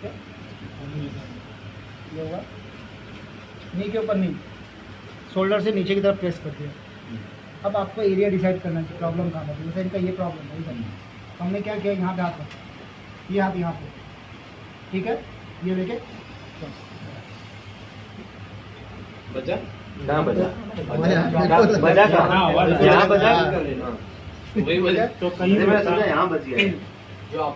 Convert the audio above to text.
ठीक है, ये हुआ, नी के ऊपर नी, शोल्डर से नीचे की तरफ प्रेस कर दिया। अब आपको एरिया डिसाइड करना है कि प्रॉब्लम कहाँ है। जैसे इनका ये प्रॉब्लम है इधर, हमने क्या किया, यहाँ पे हाथ रखा, ये हाथ यहाँ पे, ठीक है, ये लेके बजा कहाँ बजा? बजा कहाँ? यहाँ बजा? वही बजा। तो कहीं यहाँ बज गया।